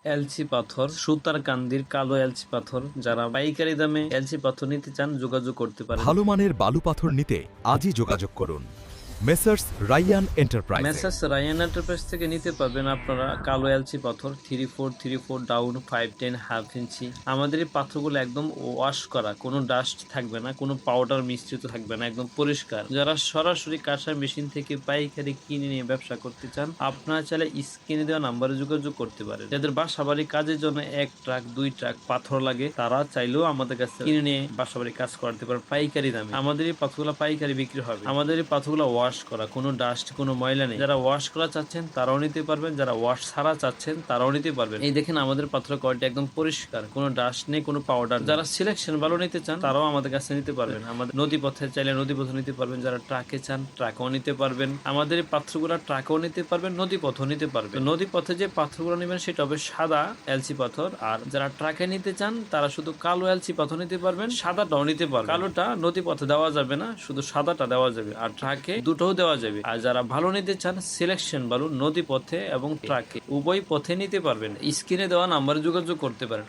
এলচি পাথর, সুতার কান্দির কালো এলচি পাথর। যারা পাইকারি দামে এলচি পাথর নিতে চান যোগাযোগ করতে পারেন। ভালো মানের বালু পাথর নিতে আজই যোগাযোগ করুন messrs Raiyan enterprise. Messrs Rayan enterprise থেকে নিতে পারবেন আপনারা কালো এলচি পাথর 3/4 ডাউন 5/10 হাফ ইঞ্চি। আমাদের এই পাথরগুলো একদম ওয়াশ করা, কোনো ডাস্ট থাকবে না, কোনো পাউডার মিশ্রিত থাকবে না, একদম পরিষ্কার। যারা সরাসরি কাঁসা মেশিন থেকে পাইকারি কিনে নিয়ে ব্যবসা করতে চান, আপনারা চাইলে স্ক্রিনে দেওয়া নাম্বারে যোগাযোগ করতে পারেন। যাদের বাসাবাড়ি কাজের জন্য 1 ট্রাক 2 ট্রাক পাথর লাগে, তারা চাইলেও আমাদের কাছে কিনে নিয়ে বাসাবাড়ি কাজ করতে পারেন পাইকারি দামে। আমাদের এই পাথরগুলো পাইকারি বিক্রি হবে। আমাদের এই পাথরগুলো ওয়াশ করা, কোনো ডাস্ট কোনো ময়লা নেই। যারা ওয়াশ করা চাচ্ছেন তারাও নিতে পারবেন, যারা ওয়াশ ছাড়া চাচ্ছেন তারাও নিতে পারবেন। এই দেখেন আমাদের পাথরের কোয়ালিটি একদম পরিষ্কার, কোনো ডাস্ট নেই, কোনো পাউডার। যারা সিলেকশন ভালো নিতে চান তারাও আমাদের কাছে নিতে পারবেন। আমাদের নদী পথে চাইলে নদী পথে নিতে পারবেন, যারা ট্রাকে চান ট্রাকেও নিতে পারবেন। আমাদের এই পাথরগুলো ট্রাকেও নিতে পারবেন, নদী পথেও নিতে পারবেন। নদী পথে যে পাথরগুলো নেবেন সেটা হবে সাদা এলচি পাথর, আর যারা ট্রাকে নিতে চান তারা শুধু কালো এলচি পাথর নিতে পারবেন, সাদাটাও নিতে পারবেন। কালোটা নদী পথে দেওয়া যাবে না, শুধু সাদাটা দেওয়া যাবে, আর ট্রাকে দুটোও দেওয়া যাবে। আর যারা ভালো নিতে চান সিলেকশন ভালো নদী পথে এবং ট্রাকে উভয় পথে নিতে পারবেন। স্ক্রিনে দেওয়া নাম্বারে যোগাযোগ করতে পারেন।